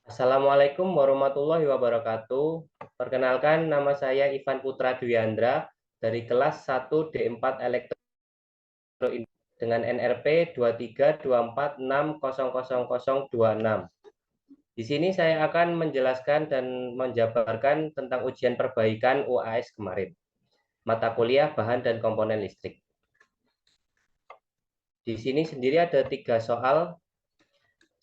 Assalamualaikum warahmatullahi wabarakatuh. Perkenalkan, nama saya Ivan Putra Dwiandra dari kelas 1 D4 Elektro dengan NRP 23246000026. Di sini saya akan menjelaskan dan menjabarkan tentang ujian perbaikan UAS kemarin, mata kuliah bahan dan komponen listrik. Di sini sendiri ada 3 soal.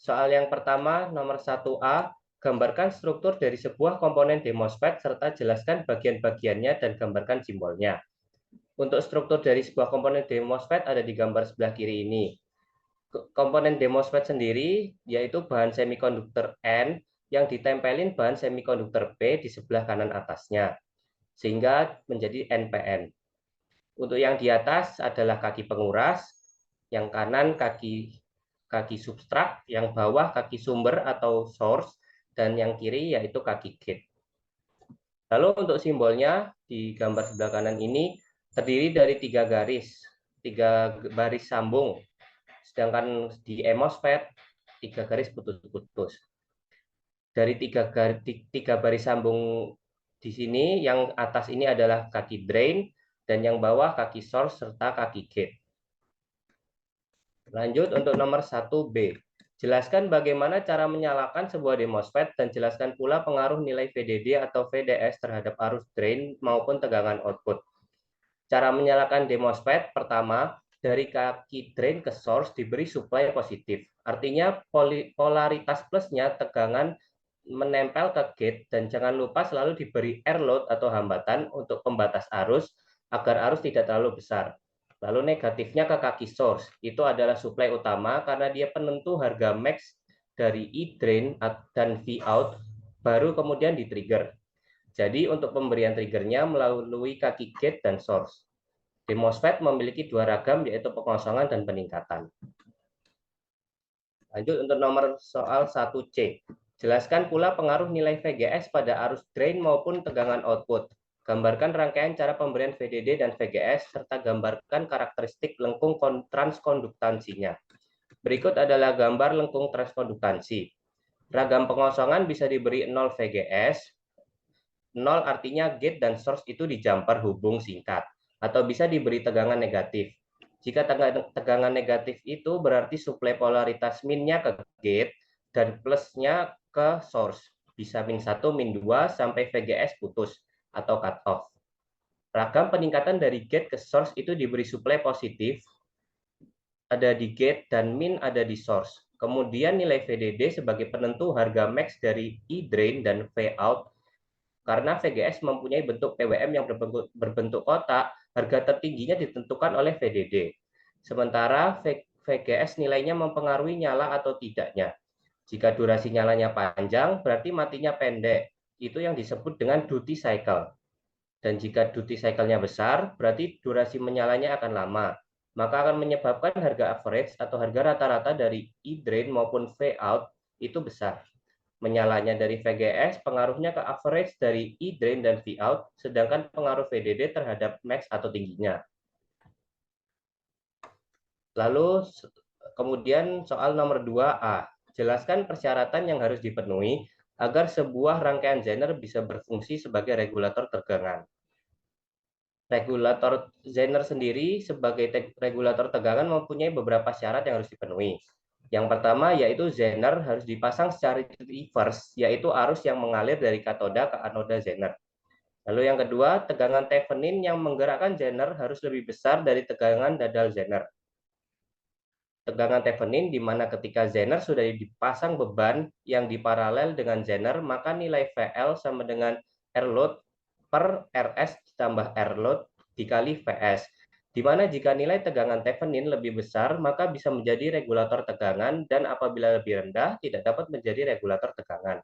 Soal yang pertama, nomor 1A, gambarkan struktur dari sebuah komponen demosfet serta jelaskan bagian-bagiannya dan gambarkan simbolnya. Untuk struktur dari sebuah komponen demosfet ada di gambar sebelah kiri ini. Komponen demosfet sendiri yaitu bahan semikonduktor N yang ditempelin bahan semikonduktor P di sebelah kanan atasnya, sehingga menjadi NPN. Untuk yang di atas adalah kaki penguras, yang kanan kaki substrak, yang bawah kaki sumber atau source, dan yang kiri yaitu kaki gate. Lalu untuk simbolnya di gambar sebelah kanan ini terdiri dari 3 garis, 3 baris sambung, sedangkan di MOSFET 3 garis putus-putus. Dari 3 baris sambung di sini, yang atas ini adalah kaki drain, dan yang bawah kaki source serta kaki gate. Lanjut untuk nomor 1B. Jelaskan bagaimana cara menyalakan sebuah demosfet dan jelaskan pula pengaruh nilai VDD atau VDS terhadap arus drain maupun tegangan output. Cara menyalakan demosfet, pertama, dari kaki drain ke source diberi supply positif. Artinya polaritas plusnya tegangan menempel ke gate, dan jangan lupa selalu diberi air load atau hambatan untuk pembatas arus agar arus tidak terlalu besar. Lalu negatifnya ke kaki source, itu adalah supply utama karena dia penentu harga max dari E drain dan V out, baru kemudian di trigger. Jadi untuk pemberian triggernya melalui kaki gate dan source. MOSFET memiliki 2 ragam, yaitu pengosongan dan peningkatan. Lanjut untuk nomor soal 1C. Jelaskan pula pengaruh nilai VGS pada arus drain maupun tegangan output. Gambarkan rangkaian cara pemberian VDD dan VGS, serta gambarkan karakteristik lengkung transkonduktansinya. Berikut adalah gambar lengkung transkonduktansi. Ragam pengosongan bisa diberi 0 VGS. 0 artinya gate dan source itu di jumper hubung singkat, atau bisa diberi tegangan negatif. Jika tegangan negatif itu berarti suplai polaritas minnya ke gate dan plusnya ke source. Bisa min 1, min 2, sampai VGS putus atau cut off. Ragam peningkatan dari gate ke source itu diberi suplai positif, ada di gate, dan min ada di source. Kemudian nilai VDD sebagai penentu harga max dari E drain dan V out. Karena VGS mempunyai bentuk PWM yang berbentuk kotak, harga tertingginya ditentukan oleh VDD. Sementara VGS nilainya mempengaruhi nyala atau tidaknya. Jika durasi nyalanya panjang, berarti matinya pendek. Itu yang disebut dengan duty cycle. Dan jika duty cycle-nya besar, berarti durasi menyalanya akan lama. Maka akan menyebabkan harga average atau harga rata-rata dari E drain maupun V out itu besar. Menyalanya dari VGS, pengaruhnya ke average dari E drain dan V out, sedangkan pengaruh VDD terhadap max atau tingginya. Lalu kemudian soal nomor 2A, jelaskan persyaratan yang harus dipenuhi agar sebuah rangkaian Zener bisa berfungsi sebagai regulator tegangan. Regulator Zener sendiri sebagai regulator tegangan mempunyai beberapa syarat yang harus dipenuhi. Yang pertama yaitu Zener harus dipasang secara reverse, yaitu arus yang mengalir dari katoda ke anoda Zener. Lalu yang kedua, tegangan Thevenin yang menggerakkan Zener harus lebih besar dari tegangan dadal Zener. Tegangan Thevenin di mana ketika Zener sudah dipasang beban yang diparalel dengan Zener, maka nilai VL sama dengan R load per RS ditambah R load dikali VS. Di mana jika nilai tegangan Thevenin lebih besar, maka bisa menjadi regulator tegangan, dan apabila lebih rendah, tidak dapat menjadi regulator tegangan.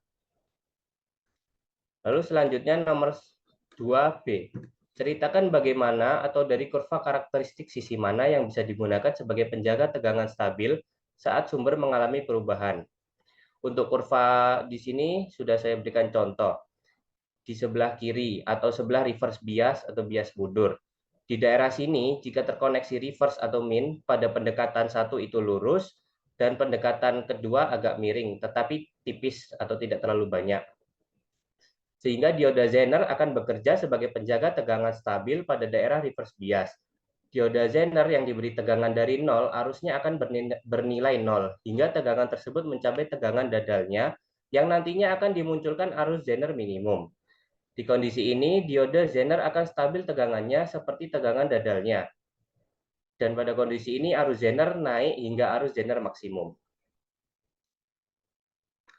Lalu selanjutnya nomor 2B. Ceritakan bagaimana atau dari kurva karakteristik sisi mana yang bisa digunakan sebagai penjaga tegangan stabil saat sumber mengalami perubahan. Untuk kurva di sini sudah saya berikan contoh. Di sebelah kiri atau sebelah reverse bias atau bias mundur. Di daerah sini, jika terkoneksi reverse atau min pada pendekatan 1 itu lurus, Dan pendekatan kedua agak miring, tetapi tipis atau tidak terlalu banyak. Sehingga dioda Zener akan bekerja sebagai penjaga tegangan stabil pada daerah reverse bias. Dioda Zener yang diberi tegangan dari nol arusnya akan bernilai nol, hingga tegangan tersebut mencapai tegangan dadalnya, yang nantinya akan dimunculkan arus Zener minimum. Di kondisi ini, dioda Zener akan stabil tegangannya seperti tegangan dadalnya. Dan pada kondisi ini, arus Zener naik hingga arus Zener maksimum.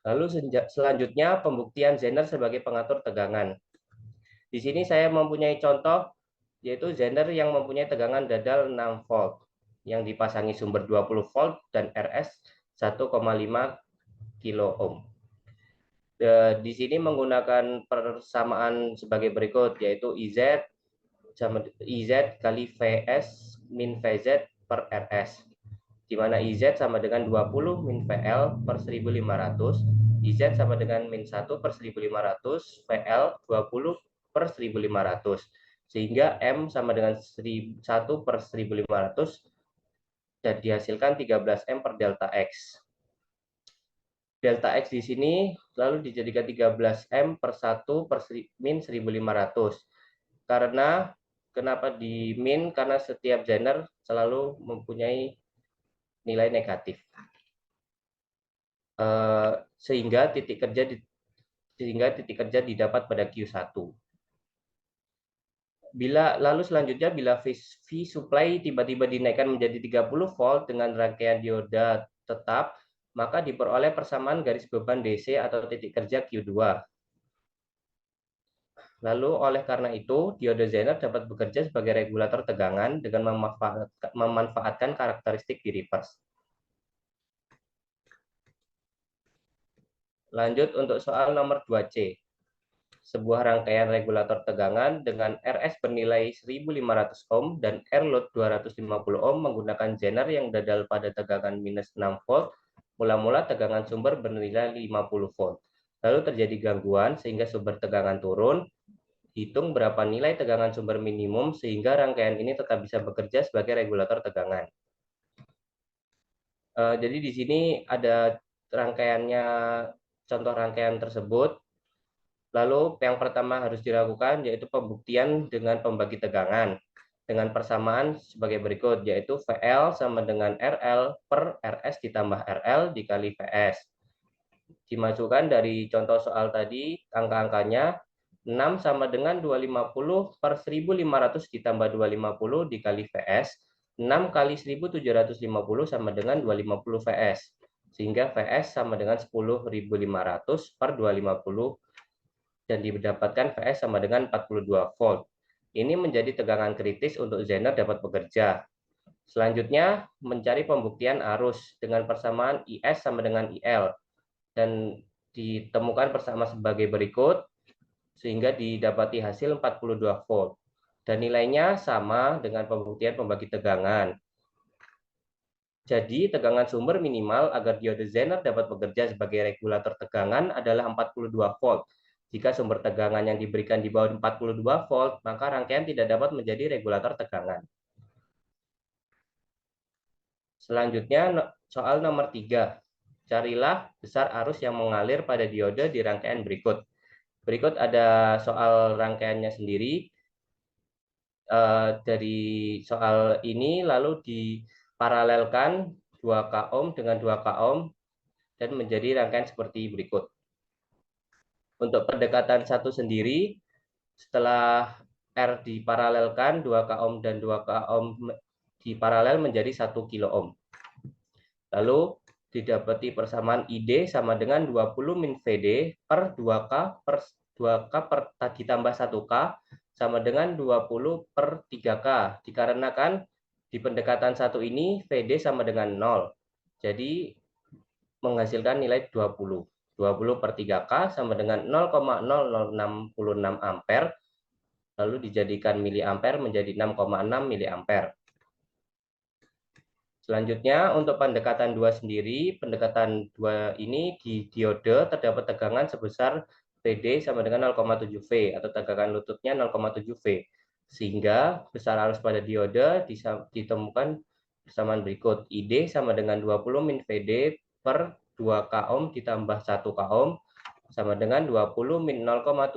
Lalu selanjutnya pembuktian Zener sebagai pengatur tegangan. Di sini saya mempunyai contoh, yaitu Zener yang mempunyai tegangan dadal 6 volt, yang dipasangi sumber 20 volt dan RS 1,5 kilo ohm. Di sini menggunakan persamaan sebagai berikut, yaitu IZ kali VS min VZ per RS, di mana IZ sama dengan 20 min VL per 1500, IZ sama dengan min 1 per 1500, VL 20 per 1500, sehingga M sama dengan 1 per 1500, dan dihasilkan 13 M per delta X. Delta X di sini lalu dijadikan 13 M per 1 per min 1500. Karena kenapa di min? Karena setiap Zener selalu mempunyai nilai negatif. Sehingga titik kerja didapat pada Q1. Lalu selanjutnya bila V supply tiba-tiba dinaikkan menjadi 30 volt dengan rangkaian dioda tetap, maka diperoleh persamaan garis beban DC atau titik kerja Q2. Lalu oleh karena itu, dioda Zener dapat bekerja sebagai regulator tegangan dengan memanfaatkan karakteristik di reverse. Lanjut untuk soal nomor 2C. Sebuah rangkaian regulator tegangan dengan RS bernilai 1500 ohm dan R load 250 ohm menggunakan Zener yang dadal pada tegangan minus 6 volt, mula-mula tegangan sumber bernilai 50 volt. Lalu terjadi gangguan sehingga sumber tegangan turun. Hitung berapa nilai tegangan sumber minimum sehingga rangkaian ini tetap bisa bekerja sebagai regulator tegangan. Jadi di sini ada rangkaiannya, contoh rangkaian tersebut. Lalu yang pertama harus dilakukan yaitu pembuktian dengan pembagi tegangan dengan persamaan sebagai berikut, yaitu VL sama dengan RL per RS ditambah RL dikali VS. Dimasukkan dari contoh soal tadi, angka-angkanya 6 sama dengan 250 per 1500 ditambah 250 dikali VS. 6 kali 1750 sama dengan 250 VS. Sehingga VS sama dengan 10.500 per 250 dan didapatkan VS sama dengan 42 volt. Ini menjadi tegangan kritis untuk Zener dapat bekerja. Selanjutnya, mencari pembuktian arus dengan persamaan IS sama dengan IL. Dan ditemukan bersama sebagai berikut, sehingga didapati hasil 42 volt. Dan nilainya sama dengan pembuktian pembagi tegangan. Jadi, tegangan sumber minimal agar dioda Zener dapat bekerja sebagai regulator tegangan adalah 42 volt. Jika sumber tegangan yang diberikan di bawah 42 volt, maka rangkaian tidak dapat menjadi regulator tegangan. Selanjutnya, soal nomor 3. Carilah besar arus yang mengalir pada diode di rangkaian berikut. Berikut ada soal rangkaiannya sendiri. Dari soal ini lalu diparalelkan 2K ohm dengan 2K ohm dan menjadi rangkaian seperti berikut. Untuk pendekatan satu sendiri, setelah R diparalelkan 2K ohm dan 2K ohm diparalel menjadi 1 kilo ohm. Lalu didapati persamaan ID sama dengan 20 min VD per 2K ditambah 1K sama dengan 20 per 3K. Dikarenakan di pendekatan satu ini VD sama dengan 0. Jadi menghasilkan nilai 20. 20 per 3K sama dengan 0,0066 ampere, lalu dijadikan miliampere menjadi 6,6 miliampere. Selanjutnya, untuk pendekatan 2 sendiri, pendekatan 2 ini di diode terdapat tegangan sebesar PD sama dengan 0,7 V atau tegangan lututnya 0,7 V. Sehingga besar arus pada diode ditemukan persamaan berikut. ID sama dengan 20 min VD per 2 K ohm ditambah 1 K ohm sama dengan 20 min 0,7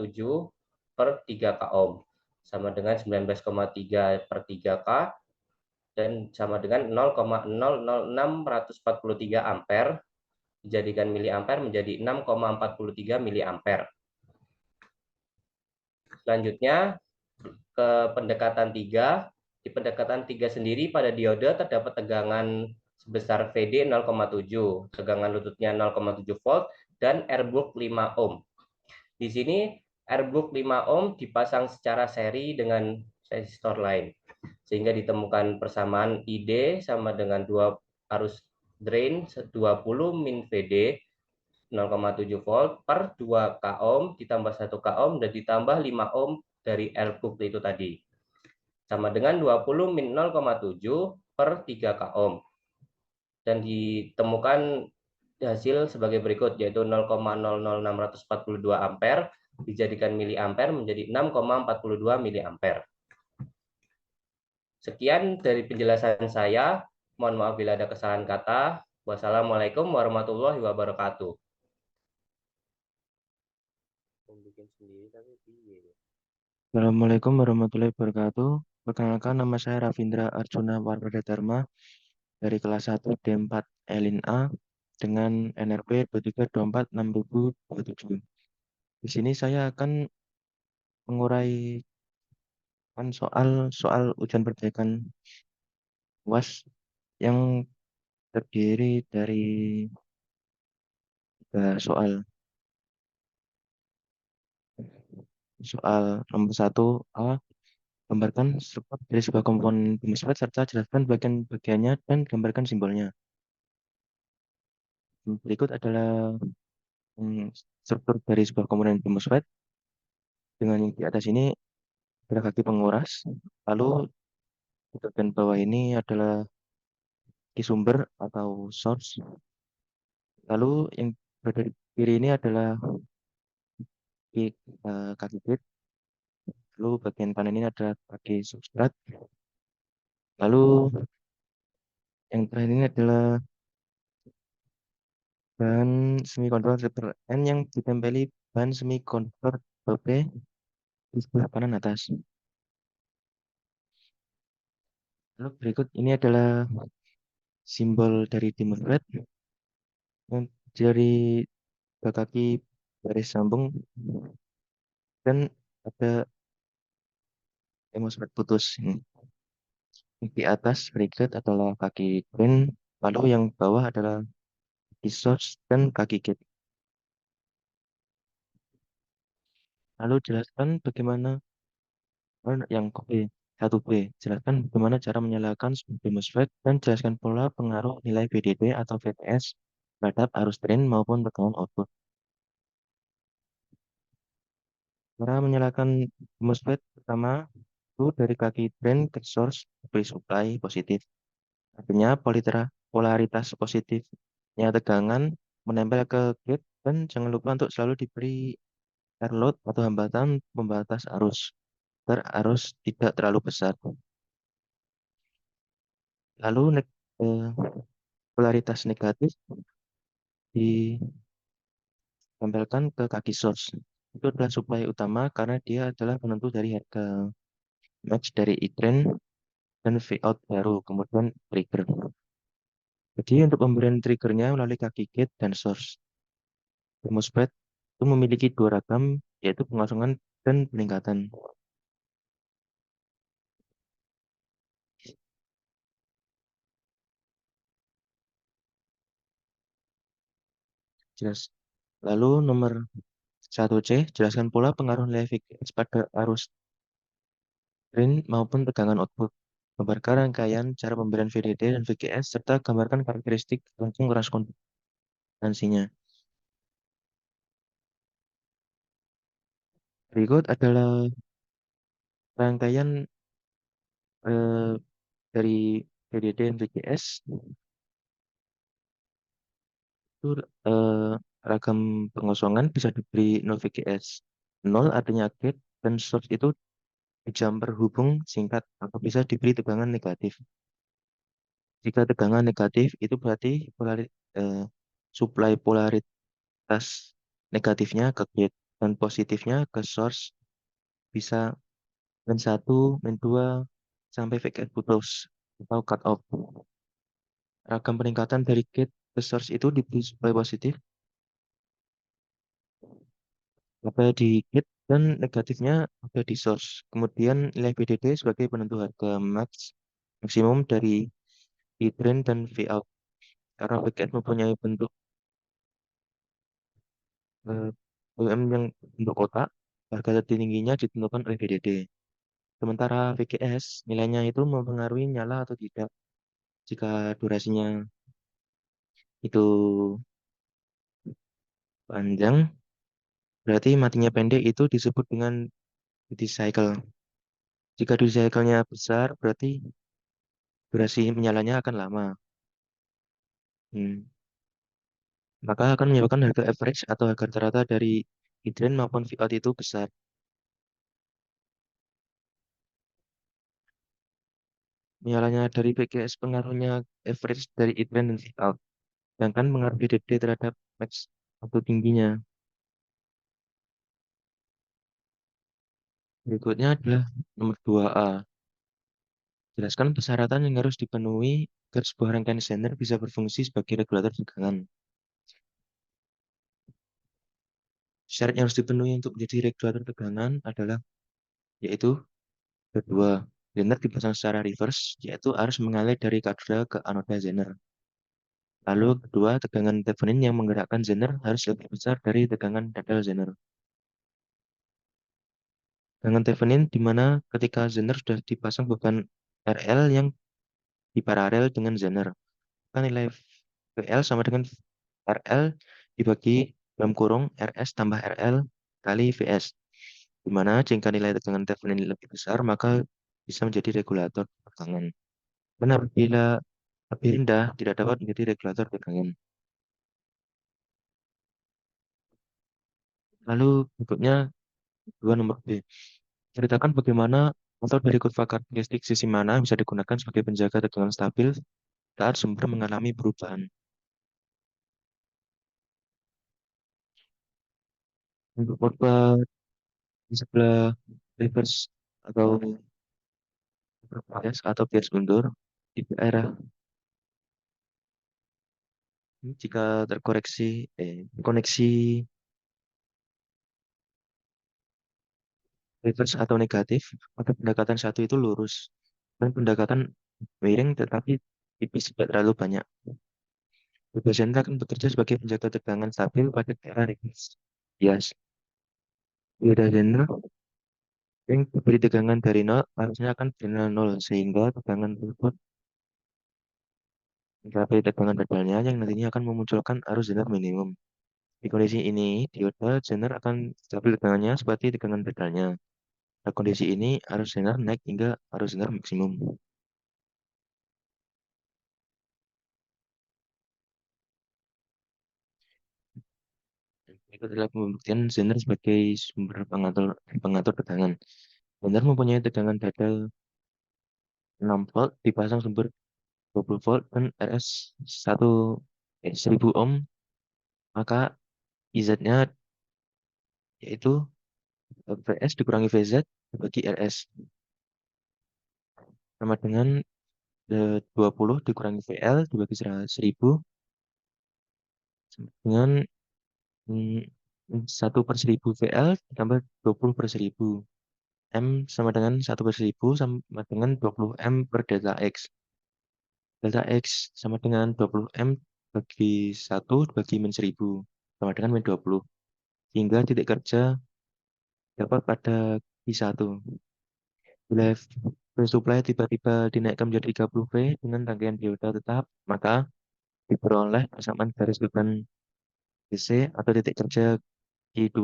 per 3 K ohm sama dengan 19,3 per 3 K dan sama dengan 0,00643 ampere dijadikan miliampere menjadi 6,43 miliampere. Selanjutnya ke pendekatan 3. Di pendekatan 3 sendiri pada diode terdapat tegangan sebesar VD 0,7, tegangan lututnya 0,7 volt dan Airbook 5 ohm. Di sini Airbook 5 ohm dipasang secara seri dengan resistor lain sehingga ditemukan persamaan ID sama dengan 2 arus drain 20 min VD 0,7 volt per 2 K ohm ditambah 1 K ohm dan ditambah 5 ohm dari Airbook itu tadi. Sama dengan 20 min 0,7 per 3 K ohm. Dan ditemukan hasil sebagai berikut, yaitu 0,00642 ampere dijadikan miliampere menjadi 6,42 miliampere. Sekian dari penjelasan saya. Mohon maaf bila ada kesalahan kata. Wassalamualaikum warahmatullahi wabarakatuh. Assalamualaikum warahmatullahi wabarakatuh. Perkenalkan, nama saya Ravindra Arjuna Wardana dari kelas 1 D4 Elin A dengan NRP 23246027. Di sini saya akan menguraikan soal ujian perbaikan UAS yang terdiri dari 3 soal. Soal nomor 1A, gambarkan struktur dari sebuah komponen MOSFET serta jelaskan bagian-bagiannya dan gambarkan simbolnya. Berikut adalah struktur dari sebuah komponen MOSFET. Dengan yang di atas ini adalah kaki penguras, lalu di bagian bawah ini adalah kaki sumber atau source, lalu yang berada di kiri ini adalah kaki gate, lalu bagian kanan ini adalah kaki substrat, lalu yang terakhir ini adalah bahan semikonduktor N yang ditempeli bahan semikonduktor B di sebelah kanan atas. Lalu berikut ini adalah simbol dari MOSFET yang dari kaki garis sambung dan ada MOSFET putus. Di atas berikut adalah kaki drain, lalu yang bawah adalah kaki source dan kaki gate. Lalu jelaskan bagaimana yang B1B, jelaskan bagaimana cara menyalakan sebuah MOSFET dan jelaskan pula pengaruh nilai VDD atau VDS terhadap arus drain maupun tekanan output. Cara menyalakan MOSFET pertama itu dari kaki drain ke source beri supply positif. Artinya polaritas positifnya tegangan menempel ke gate dan jangan lupa untuk selalu diberi air load atau hambatan pembatas arus agar arus tidak terlalu besar. Lalu polaritas negatif ditempelkan ke kaki source. Itu adalah supply utama karena dia adalah penentu dari harga match dari E-drain dan V-out baru, kemudian trigger. Jadi untuk pemberian triggernya melalui kaki gate dan source. MOSFET itu memiliki 2 ragam, yaitu pengosongan dan peningkatan. Jelas. Lalu nomor 1C, jelaskan pula pengaruh nilai VGS pada arus drain maupun tegangan output. Gambarkan rangkaian cara pemberian VDD dan VGS serta gambarkan karakteristik langsung keras konduksinya. Berikut adalah rangkaian eh, dari VDD dan VGS. Itu ragam pengosongan bisa diberi 0 VGS. 0 artinya gate dan source itu jumper hubung singkat atau bisa diberi tegangan negatif. Jika tegangan negatif itu berarti supply polaritas negatifnya ke gate dan positifnya ke source bisa min 1, min 2 sampai VGS putus atau cut off. Ragam peningkatan dari gate ke source itu diberi supply positif ada di gate dan negatifnya ada di source. Kemudian nilai VDD sebagai penentu harga maksimum dari V drain dan V out. Karena VGS mempunyai bentuk eh, BM yang bentuk kotak, harga tertingginya ditentukan oleh VDD. Sementara VGS nilainya itu mempengaruhi nyala atau tidak. Jika durasinya itu panjang, berarti matinya pendek itu disebut dengan duty cycle. Jika duty cycle-nya besar, berarti durasi menyalanya akan lama. Hmm. Maka akan menyebabkan harga average atau harga rata-rata dari hidran maupun Vout itu besar. Menyalanya dari PGS pengaruhnya average dari hidran dan Vout. Sedangkan pengaruh DDD terhadap max atau tingginya. Berikutnya adalah nomor 2A. Jelaskan persyaratan yang harus dipenuhi agar sebuah rangkaian Zener bisa berfungsi sebagai regulator tegangan. Syarat yang harus dipenuhi untuk menjadi regulator tegangan adalah yaitu kedua, Zener dipasang secara reverse, yaitu arus mengalir dari katoda ke anoda Zener. Lalu kedua, tegangan Thevenin yang menggerakkan Zener harus lebih besar dari tegangan dadal Zener. Tegangan Thevenin di mana ketika Zener sudah dipasang beban RL yang diparalel dengan Zener. Maka nilai VL sama dengan RL dibagi dalam kurung RS tambah RL kali VS. Di mana jika nilai tegangan Thevenin lebih besar, maka bisa menjadi regulator tegangan. Benar, bila lebih rendah tidak dapat menjadi regulator tegangan. Lalu berikutnya dua nomor B. Ceritakan bagaimana atau dari kurva karakteristik sisi mana bisa digunakan sebagai penjaga tegangan stabil saat sumber mengalami perubahan. Untuk kurva di sebelah reverse atau bias atau bias mundur di daerah ini jika koneksi reverse atau negatif, maka pendekatan satu itu lurus dan pendekatan miring tetapi tipis tidak terlalu banyak. Biasanya akan bekerja sebagai penjaga tegangan stabil pada daerah reverse. Bias. Beda genre yang diberi tegangan dari nol harusnya akan benar nol sehingga tegangan tersebut mencapai tegangan pedalnya yang nantinya akan memunculkan arus zener minimum. Di kondisi ini, dioda zener akan stabil tegangannya seperti tegangan pedalnya. Pada kondisi ini, arus zener naik hingga arus zener maksimum. Itu adalah pembuktian zener sebagai sumber pengatur tegangan. Zener mempunyai tegangan dadal 6 volt, dipasang sumber 20 volt dan RS 1000 ohm, maka IZ-nya yaitu VS dikurangi VZ dibagi RS sama dengan 20 dikurangi VL dibagi 1000 sama dengan 1/1000 VL ditambah 20 per 1000. M sama dengan 1/1000 sama dengan 20 M per delta X. Delta X sama dengan 20 M bagi 1 bagi min 1000 sama dengan min 20. Sehingga titik kerja dapat pada I1. Bila supply tiba-tiba dinaikkan menjadi 30 V dengan rangkaian dioda tetap, maka diperoleh persamaan garis beban DC atau titik kerja I2.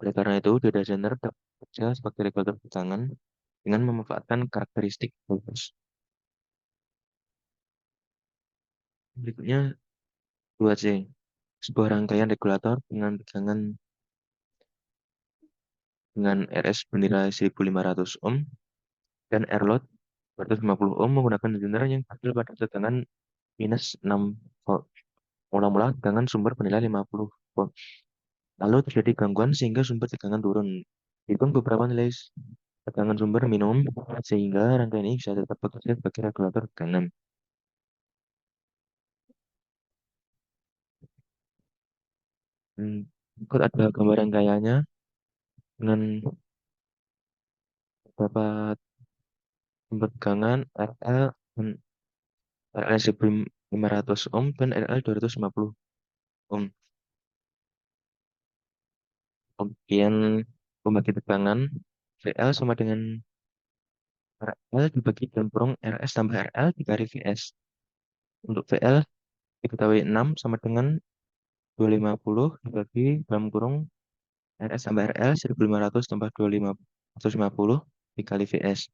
Oleh karena itu, dioda Zener dapat bekerja sebagai regulator tegangan dengan memanfaatkan karakteristik voltage. Berikutnya 2C. Sebuah rangkaian regulator dengan tegangan dengan RS bernilai 1500 ohm dan R load 250 ohm menggunakan resistor yang stabil pada tegangan minus 6 volt. Mula-mula tegangan sumber bernilai 50 volt. Lalu terjadi gangguan sehingga sumber tegangan turun. Hitung beberapa nilai tegangan sumber minimum sehingga rangkaian ini bisa tetap bekerja sebagai regulator tekanan. Berikut ada gambar rangkaiannya dengan beberapa sumber tegangan RL dan RL 1500 ohm dan RL 250 ohm. Kemudian pembagi tegangan VL sama dengan RL dibagi dalam kurung RS tambah RL dikali VS. Untuk VL diketahui 6 sama dengan 250 dibagi dalam kurung RS tambah RL 1500 tambah 250 dikali VS.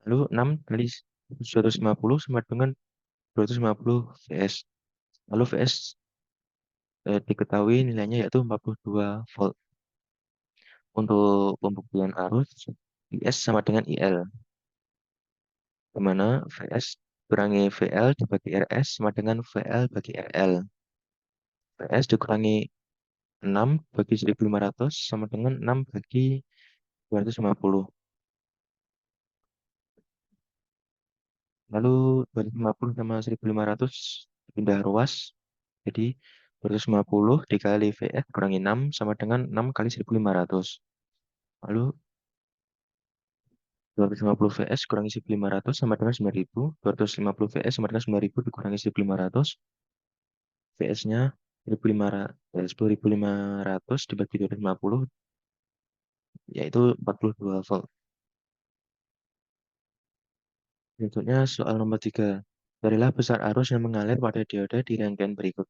Lalu 6 kali 250 sama dengan 250 VS. Lalu VS diketahui nilainya yaitu 42 volt. Untuk pembuktian arus, IS sama dengan IL, di mana VS kurangi VL dibagi RS sama dengan VL bagi RL. VS dikurangi 6 bagi 1500 sama dengan 6 bagi 250. Lalu 250 sama 1500 pindah ruas. Jadi 250 dikali VS kurangi 6 sama dengan 6 kali 1500. Lalu 250 VS kurangi 1500 sama dengan 9000. 250 VS sama dengan 9000 dikurangi 1500. VS-nya 10.500 dibagi 250 yaitu 42 volt. Berikutnya soal nomor 3. Carilah besar arus yang mengalir pada dioda di rangkaian berikut.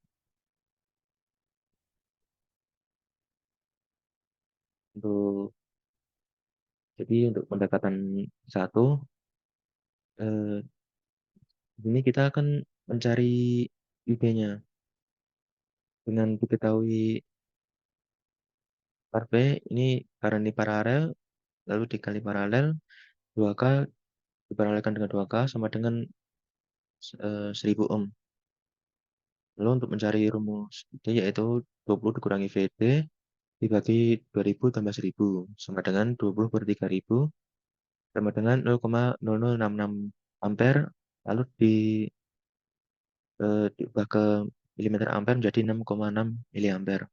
Untuk untuk pendekatan satu, eh, ini kita akan mencari ID-nya dengan diketahui RP ini karena ini paralel, lalu dikali paralel 2K diparalelkan dengan 2K sama dengan 1000 ohm. Lalu untuk mencari rumus itu yaitu 20 dikurangi VD dibagi 2000 tambah 1000 sama dengan 20 per 3000 sama dengan 0,0066 ampere, lalu diubah ke milimeter ampere menjadi 6,6 miliampere.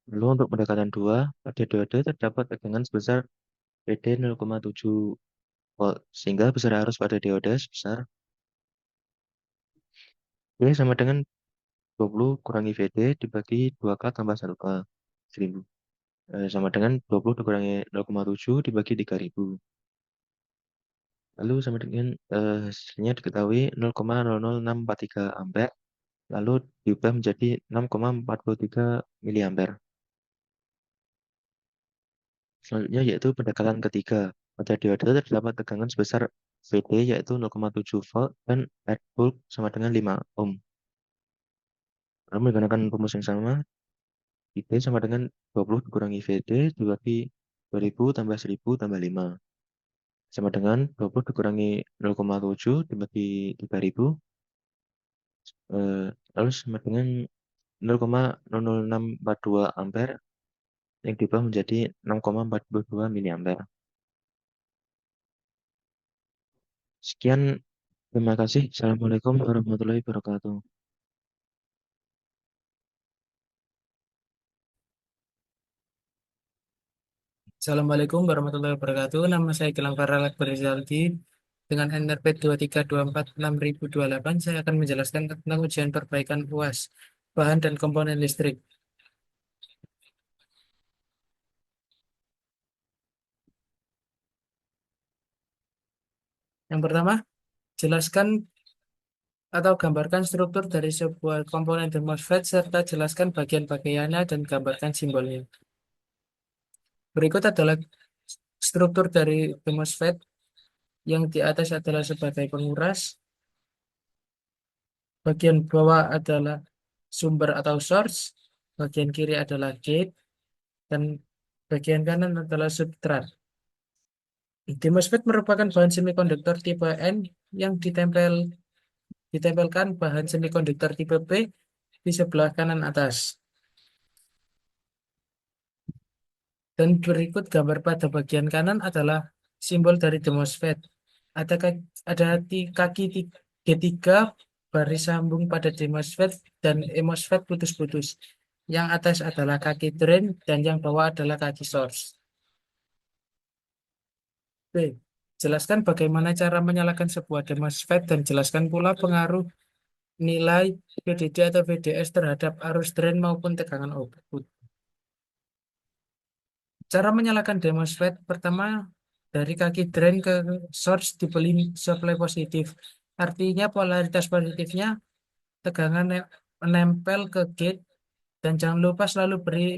Lalu untuk pendekatan 2, pada diode terdapat tegangan sebesar VD 0,7 volt sehingga besar arus pada diode sebesar V sama dengan 20 kurangi VD dibagi 2K tambah 1K 1000. Sama dengan 20 dikurangi 0,7 dibagi 3000. Lalu sama dengan hasilnya diketahui 0,00643 ampere. Lalu diubah menjadi 6,43 miliampere. Selanjutnya yaitu pendekatan ketiga. Pada diode terdapat tegangan sebesar VD yaitu 0,7 volt dan R bulk sama dengan 5 ohm. Lalu menggunakan rumus yang sama, VD sama dengan 20 dikurangi VD dibagi 2000 tambah 1000 tambah 5. Sama dengan 20 dikurangi 0,7 dibagi 3000. Lalu sama dengan 0,00642 ampere yang diubah menjadi 6,42 miliampere. Sekian, terima kasih. Assalamualaikum warahmatullahi wabarakatuh. Assalamualaikum warahmatullahi wabarakatuh. Nama saya Gilang Farel Akbar Rizaldi. Dengan NRP 23246028, saya akan menjelaskan tentang ujian perbaikan UAS, bahan dan komponen listrik. Yang pertama, jelaskan atau gambarkan struktur dari sebuah komponen The MOSFET serta jelaskan bagian-bagiannya dan gambarkan simbolnya. Berikut adalah struktur dari The MOSFET. Yang di atas adalah sebagai penguras, bagian bawah adalah sumber atau source, bagian kiri adalah gate, dan bagian kanan adalah substrat. Di MOSFET merupakan bahan semikonduktor tipe N yang ditempelkan bahan semikonduktor tipe P di sebelah kanan atas. Dan berikut gambar pada bagian kanan adalah simbol dari the MOSFET. Ada kaki G3 baris sambung pada the MOSFET dan MOSFET putus-putus. Yang atas adalah kaki drain dan yang bawah adalah kaki source. B. Jelaskan bagaimana cara menyalakan sebuah the MOSFET dan jelaskan pula pengaruh nilai VDD atau VDS terhadap arus drain maupun tegangan output. Cara menyalakan MOSFET pertama dari kaki drain ke source dibeli supply positif. Artinya polaritas positifnya tegangan menempel ke gate dan jangan lupa selalu beri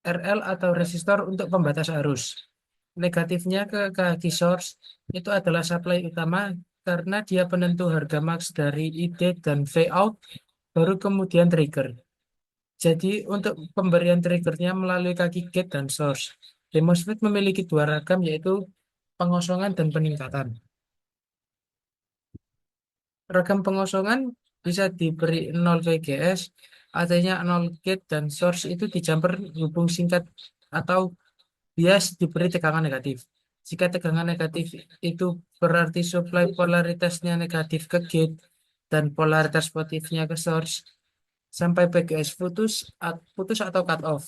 RL atau resistor untuk pembatas arus. Negatifnya ke kaki source itu adalah supply utama karena dia penentu harga max dari ID dan V out baru kemudian trigger. Jadi untuk pemberian triggernya melalui kaki gate dan source. MOSFET memiliki dua ragam yaitu pengosongan dan peningkatan. Ragam pengosongan bisa diberi 0 VGS, artinya 0 gate dan source itu dijumper hubung singkat atau bias diberi tegangan negatif. Jika tegangan negatif itu berarti supply polaritasnya negatif ke gate dan polaritas positifnya ke source sampai VGS putus atau cut off.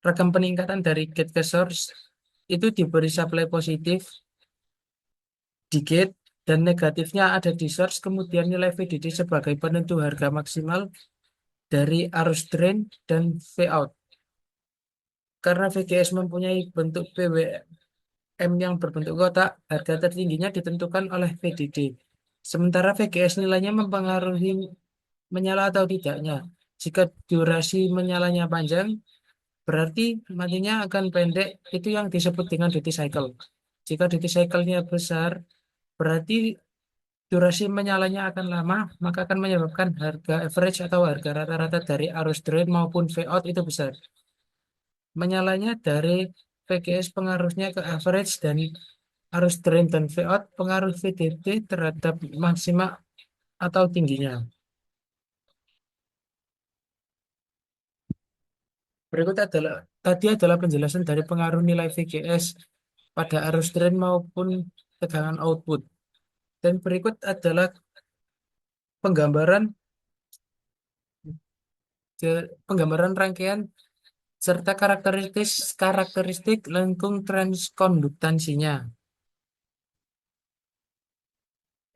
Ragam peningkatan dari gate ke source itu diberi supply positif di gate dan negatifnya ada di source, kemudian nilai VDD sebagai penentu harga maksimal dari arus drain dan V out. Karena VGS mempunyai bentuk PWM yang berbentuk kotak, harga tertingginya ditentukan oleh VDD. Sementara VGS nilainya mempengaruhi menyala atau tidaknya. Jika durasi menyalanya panjang, berarti matinya akan pendek, itu yang disebut dengan duty cycle. Jika duty cycle-nya besar, berarti durasi menyalanya akan lama, maka akan menyebabkan harga average atau harga rata-rata dari arus drain maupun V out itu besar. Menyalanya dari VGS pengaruhnya ke average dan arus drain dan V out pengaruh VDD terhadap maksima atau tingginya. Berikut tadi adalah penjelasan dari pengaruh nilai VGS pada arus drain maupun tegangan output. Dan berikut adalah penggambaran rangkaian serta karakteristik lengkung transkonduktansinya.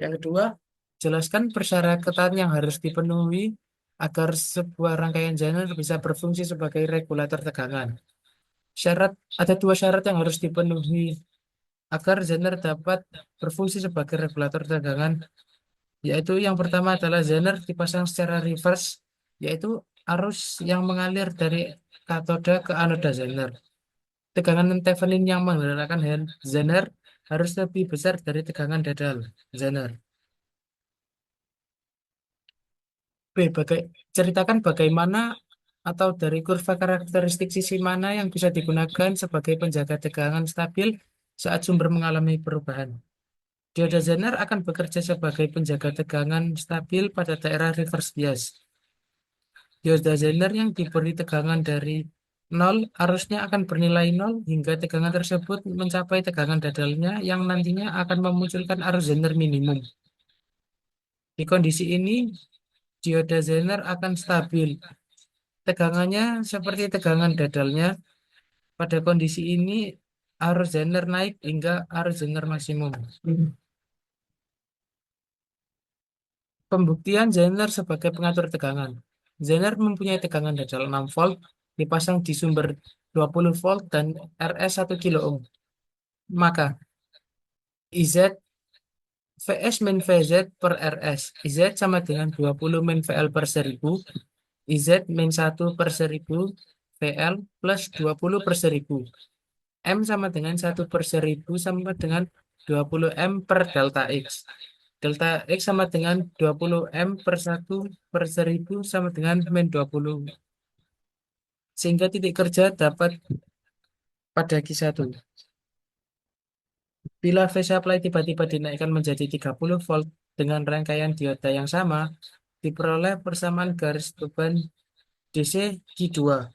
Yang kedua, jelaskan persyaratan yang harus dipenuhi agar sebuah rangkaian Zener bisa berfungsi sebagai regulator tegangan. Ada dua syarat yang harus dipenuhi agar Zener dapat berfungsi sebagai regulator tegangan, yaitu yang pertama adalah Zener dipasang secara reverse, yaitu arus yang mengalir dari katoda ke anoda Zener. Tegangan Thevenin yang menggerakkan Zener harus lebih besar dari tegangan dadal Zener. B. Ceritakan bagaimana atau dari kurva karakteristik sisi mana yang bisa digunakan sebagai penjaga tegangan stabil saat sumber mengalami perubahan. Dioda Zener akan bekerja sebagai penjaga tegangan stabil pada daerah reverse bias. Dioda Zener yang diberi tegangan dari 0, arusnya akan bernilai 0 hingga tegangan tersebut mencapai tegangan dadalnya yang nantinya akan memunculkan arus Zener minimum. Di kondisi ini, dioda Zener akan stabil. Tegangannya seperti tegangan dadalnya. Pada kondisi ini, arus Zener naik hingga arus Zener maksimum. Pembuktian Zener sebagai pengatur tegangan. Zener mempunyai tegangan dadal 6 volt, dipasang di sumber 20 volt dan RS 1 kilo ohm. Maka IZ VS min VZ per RS. IZ sama dengan 20 min VL per 1000. IZ min 1 per 1000 VL plus 20 per 1000. M sama dengan 1 per 1000 sama dengan 20 M per delta X. Delta X sama dengan 20 M per 1 per 1000 sama dengan min 20 sehingga titik kerja dapat pada Q1. Bila V supply tiba-tiba dinaikkan menjadi 30 volt dengan rangkaian dioda yang sama, diperoleh persamaan garis beban DC Q2.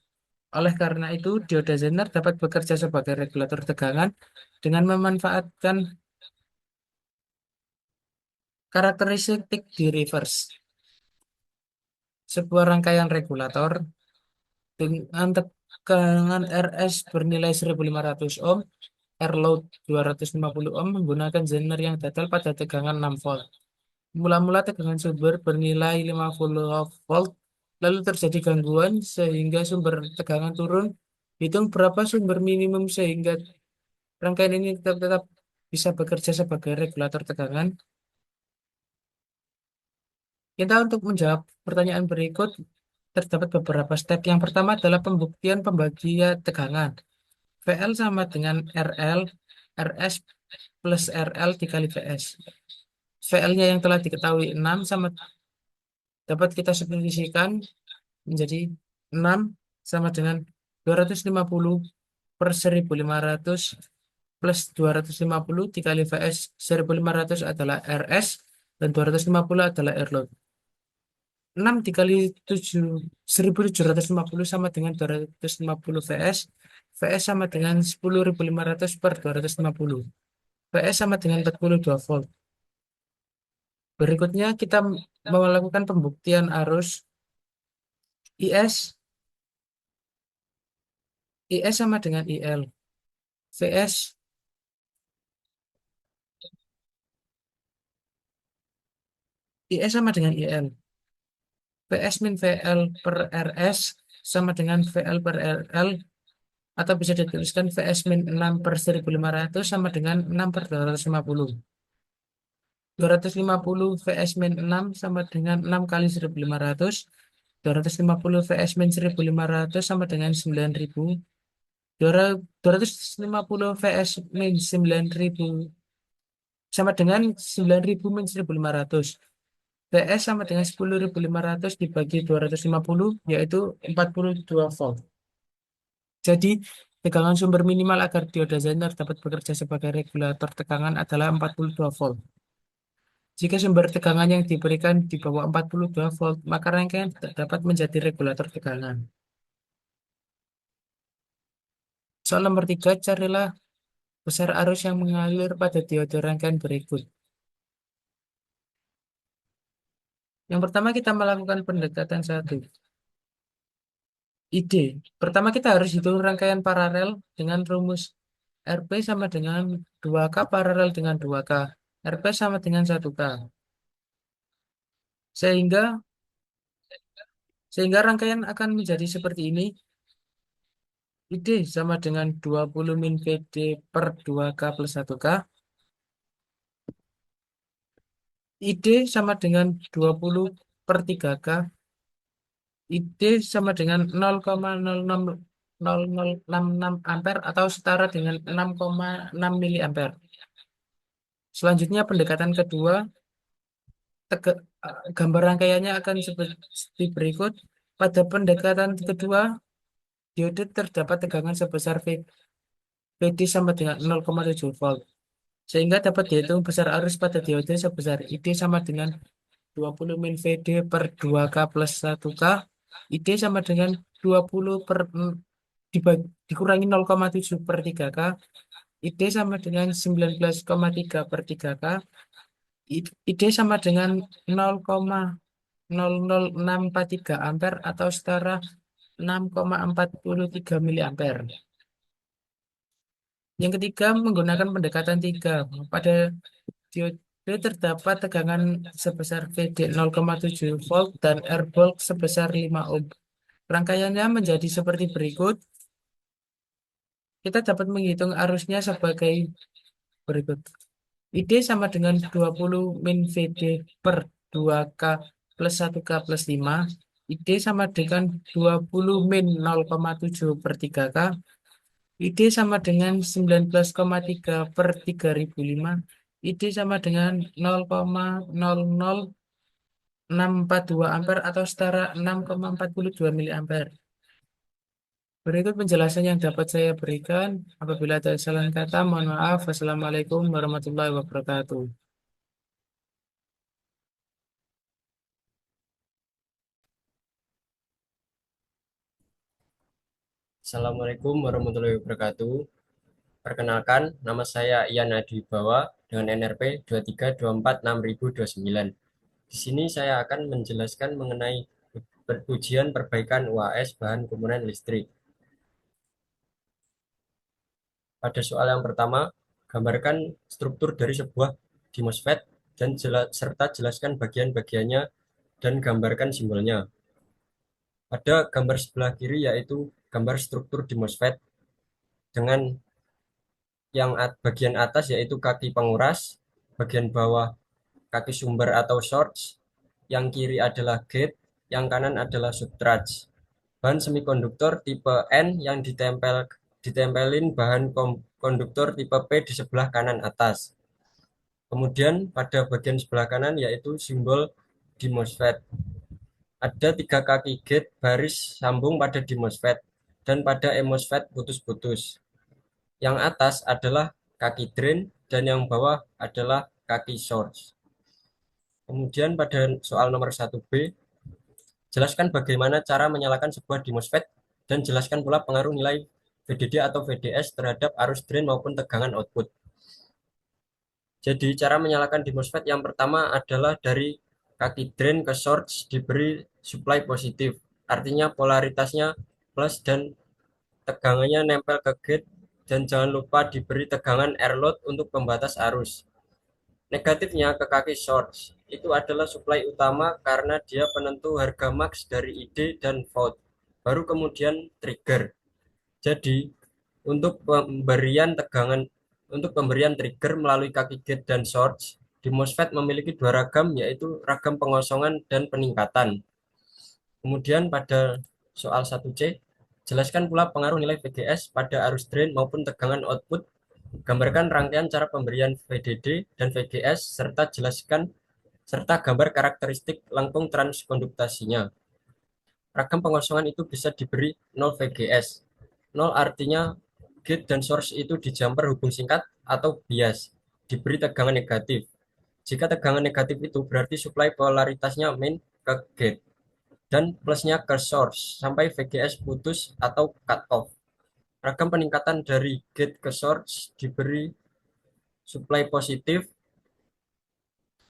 Oleh karena itu, dioda Zener dapat bekerja sebagai regulator tegangan dengan memanfaatkan karakteristik di reverse. Sebuah rangkaian regulator dengan tegangan RS bernilai 1500 ohm, R load 250 ohm menggunakan Zener yang datar pada tegangan 6 volt. Mula-mula tegangan sumber bernilai 50 volt, lalu terjadi gangguan sehingga sumber tegangan turun. Hitung berapa sumber minimum sehingga rangkaian ini tetap bisa bekerja sebagai regulator tegangan. Kita untuk menjawab pertanyaan berikut, terdapat beberapa step. Yang pertama adalah pembuktian pembagian tegangan. VL sama dengan RL, RS plus RL dikali VS. VL-nya yang telah diketahui 6 sama dapat kita substitusikan menjadi 6 sama dengan 250 per 1500 plus 250 dikali VS. 1500 adalah RS dan 250 adalah R load. 6 dikali 1750 sama dengan 250 VS. VS sama dengan 10.500 per 250. VS sama dengan 42 volt. Berikutnya kita melakukan pembuktian arus IS. IS sama dengan IL. VS IS sama dengan IL. VS min VL per RS sama dengan VL per RL, atau bisa dituliskan VS min 6 per 1500 sama dengan 6 per 250. 250 VS min 6 sama dengan 6 kali 1500. 250 VS min 1500 sama dengan 9000. 250 VS min 9000 sama dengan 9000 min 1500. VS sama dengan 10.500 dibagi 250, yaitu 42 volt. Jadi, tegangan sumber minimal agar dioda Zener dapat bekerja sebagai regulator tegangan adalah 42 volt. Jika sumber tegangan yang diberikan di bawah 42 volt, maka rangkaian tidak dapat menjadi regulator tegangan. Soal nomor 3, carilah besar arus yang mengalir pada dioda rangkaian berikut. Yang pertama kita melakukan pendekatan 1. Ide. Pertama kita harus hitung rangkaian paralel dengan rumus RP sama dengan 2K paralel dengan 2K. RP sama dengan 1K. Sehingga rangkaian akan menjadi seperti ini. ID sama dengan 20 min PD per 2K plus 1K. ID sama dengan 20 per 3K. ID sama dengan 0,0066 ampere atau setara dengan 6,6 mili ampere. Selanjutnya pendekatan kedua, gambar rangkaiannya akan seperti berikut. Pada pendekatan kedua, diode terdapat tegangan sebesar VD sama dengan 0,7 volt. Sehingga dapat dihitung besar arus pada diode sebesar ID sama dengan 20 min VD per 2K plus 1K. ID sama dengan 20 per dikurangi 0,7 per 3K. ID sama dengan 19,3 per 3K. ID sama dengan 0,00643 ampere atau setara 6,43 mili ampere. Yang ketiga, menggunakan pendekatan 3. Pada diode terdapat tegangan sebesar VD 0,7 volt dan R bulk sebesar 5 ohm. Rangkaiannya menjadi seperti berikut. Kita dapat menghitung arusnya sebagai berikut. ID sama dengan 20 min VD per 2K plus 1K plus 5. ID sama dengan 20 min 0,7 per 3K. ID sama dengan 19,3 per 3005. ID sama dengan 0,00642 ampere atau setara 6,42 mili ampere. Berikut penjelasan yang dapat saya berikan. Apabila ada kesalahan kata, mohon maaf. Wassalamualaikum warahmatullahi wabarakatuh. Assalamualaikum warahmatullahi wabarakatuh. Perkenalkan, nama saya Ian Adiwibawa dengan NRP 23246029. Di sini saya akan menjelaskan mengenai ujian perbaikan UAS bahan komponen listrik. Pada soal yang pertama, gambarkan struktur dari sebuah MOSFET dan serta jelaskan bagian-bagiannya dan gambarkan simbolnya. Pada gambar sebelah kiri yaitu gambar struktur di MOSFET dengan yang bagian atas yaitu kaki penguras, bagian bawah kaki sumber atau source, yang kiri adalah gate, yang kanan adalah substrate. Bahan semikonduktor tipe N yang ditempelin bahan konduktor tipe P di sebelah kanan atas. Kemudian pada bagian sebelah kanan yaitu simbol di MOSFET. Ada 3 kaki gate baris sambung pada di MOSFET dan pada MOSFET putus-putus. Yang atas adalah kaki drain dan yang bawah adalah kaki source. Kemudian pada soal nomor 1B, jelaskan bagaimana cara menyalakan sebuah MOSFET dan jelaskan pula pengaruh nilai VDD atau VDS terhadap arus drain maupun tegangan output. Jadi cara menyalakan MOSFET yang pertama adalah dari kaki drain ke source diberi supply positif. Artinya polaritasnya plus dan tegangannya nempel ke gate dan jangan lupa diberi tegangan air load untuk pembatas arus. Negatifnya ke kaki source itu adalah supply utama karena dia penentu harga max dari ID dan volt. Baru kemudian trigger. Jadi untuk pemberian trigger melalui kaki gate dan source, di MOSFET memiliki 2 ragam yaitu ragam pengosongan dan peningkatan. Kemudian pada soal 1C, jelaskan pula pengaruh nilai VGS pada arus drain maupun tegangan output. Gambarkan rangkaian cara pemberian VDD dan VGS serta gambar karakteristik lengkung transkonduktasinya. Ragam pengosongan itu bisa diberi 0 VGS. 0 artinya gate dan source itu di jumper hubung singkat atau bias, diberi tegangan negatif. Jika tegangan negatif itu berarti supply polaritasnya main ke gate dan plusnya ke source sampai VGS putus atau cut off. Ragam peningkatan dari gate ke source diberi supply positif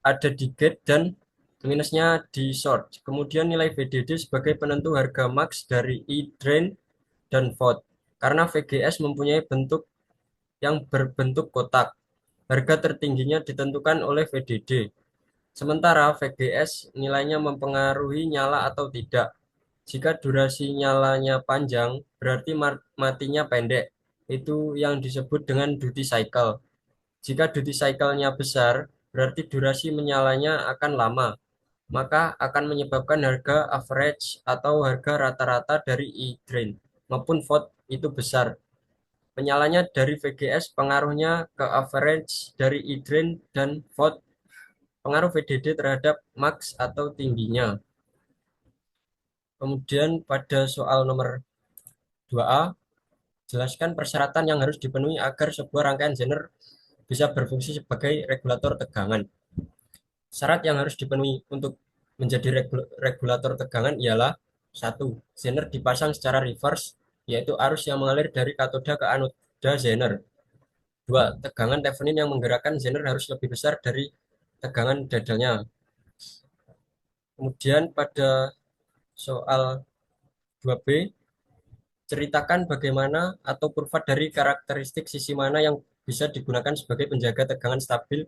ada di gate dan minusnya di source. Kemudian nilai VDD sebagai penentu harga max dari E drain dan volt. Karena VGS mempunyai bentuk yang berbentuk kotak. Harga tertingginya ditentukan oleh VDD. Sementara VGS nilainya mempengaruhi nyala atau tidak. Jika durasi nyalanya panjang, berarti matinya pendek. Itu yang disebut dengan duty cycle. Jika duty cycle-nya besar, berarti durasi menyalanya akan lama. Maka akan menyebabkan harga average atau harga rata-rata dari E-drain maupun volt itu besar. Menyalanya dari VGS pengaruhnya ke average dari E-drain dan volt pengaruh VDD terhadap max atau tingginya. Kemudian pada soal nomor 2A, jelaskan persyaratan yang harus dipenuhi agar sebuah rangkaian zener bisa berfungsi sebagai regulator tegangan. Syarat yang harus dipenuhi untuk menjadi regulator tegangan ialah 1. Zener dipasang secara reverse, yaitu arus yang mengalir dari katoda ke anoda zener. 2. Tegangan Thevenin yang menggerakkan zener harus lebih besar dari tegangan dadanya. Kemudian pada soal 2B, ceritakan bagaimana atau kurva dari karakteristik sisi mana yang bisa digunakan sebagai penjaga tegangan stabil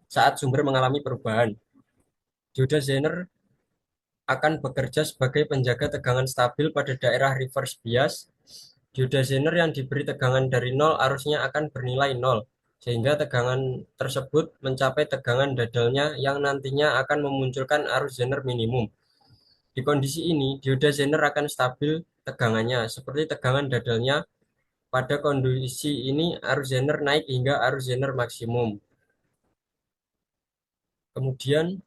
saat sumber mengalami perubahan. Dioda zener akan bekerja sebagai penjaga tegangan stabil pada daerah reverse bias. Dioda zener yang diberi tegangan dari 0 arusnya akan bernilai 0, sehingga tegangan tersebut mencapai tegangan dadalnya yang nantinya akan memunculkan arus zener minimum. Di kondisi ini, dioda zener akan stabil tegangannya, seperti tegangan dadalnya. Pada kondisi ini, arus zener naik hingga arus zener maksimum. Kemudian,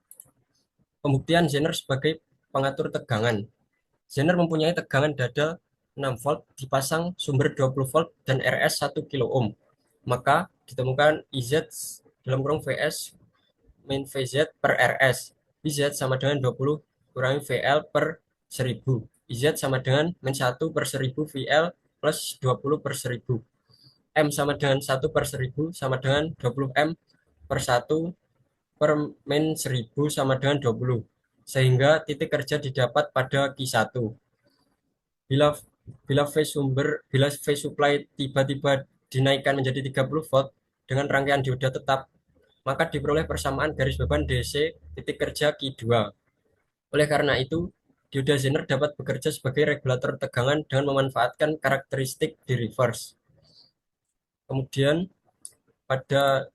pembuktian zener sebagai pengatur tegangan. Zener mempunyai tegangan dadal 6 volt dipasang sumber 20 volt dan RS 1 kilo ohm. Maka ditemukan IZ dalam kurung VS min VZ per RS. IZ sama dengan 20 kurangi VL per 1000. IZ sama dengan min 1 per 1000 VL plus 20 per 1000. M sama dengan 1 per 1000 sama dengan 20 M per 1 per min 1000 sama dengan 20. Sehingga titik kerja didapat pada Q1. Bila phase supply tiba-tiba dinaikkan menjadi 30 volt dengan rangkaian dioda tetap, maka diperoleh persamaan garis beban DC titik kerja Q2. Oleh karena itu, dioda Zener dapat bekerja sebagai regulator tegangan dengan memanfaatkan karakteristik di reverse. Kemudian pada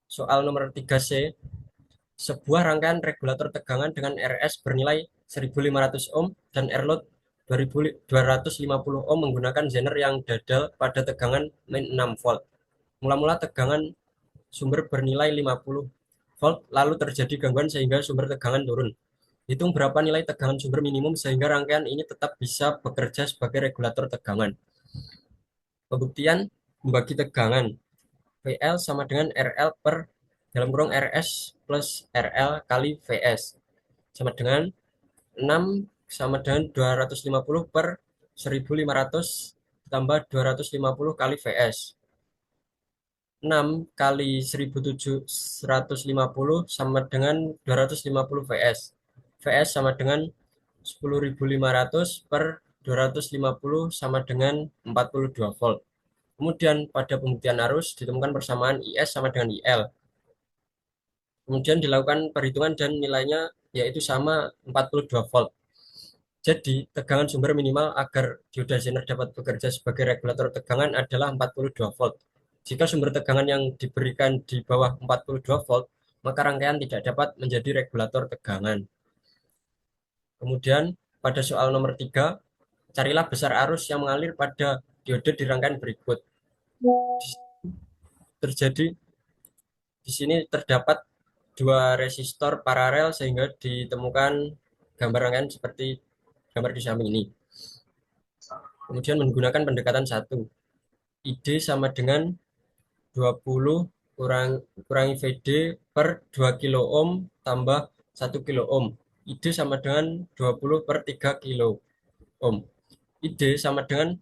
soal nomor 3C, sebuah rangkaian regulator tegangan dengan RS bernilai 1500 ohm dan R-load 2250 ohm menggunakan Zener yang dadal pada tegangan min 6 volt. Mula-mula tegangan sumber bernilai 50 volt, lalu terjadi gangguan sehingga sumber tegangan turun. Hitung berapa nilai tegangan sumber minimum sehingga rangkaian ini tetap bisa bekerja sebagai regulator tegangan. Pembuktian membagi tegangan. VL sama dengan RL per dalam kurung RS plus RL kali VS sama dengan 6 sama dengan 250 per 1500 tambah 250 kali VS. 6 kali 1750 sama dengan 250 VS. VS sama dengan 10.500 per 250 sama dengan 42 volt. Kemudian pada pembuktian arus ditemukan persamaan IS sama dengan IL. Kemudian dilakukan perhitungan dan nilainya yaitu sama 42 volt. Jadi tegangan sumber minimal agar dioda Zener dapat bekerja sebagai regulator tegangan adalah 42 volt. Jika sumber tegangan yang diberikan di bawah 42 volt, maka rangkaian tidak dapat menjadi regulator tegangan. Kemudian pada soal nomor 3, carilah besar arus yang mengalir pada diode di rangkaian berikut. Terjadi di sini terdapat dua resistor paralel sehingga ditemukan gambar rangkaian seperti gambar di samping ini. Kemudian menggunakan pendekatan 1. ID sama dengan 20 kurangi VD per 2 kilo ohm tambah 1 kilo ohm. ID sama dengan 20 per 3 kilo ohm. ID sama dengan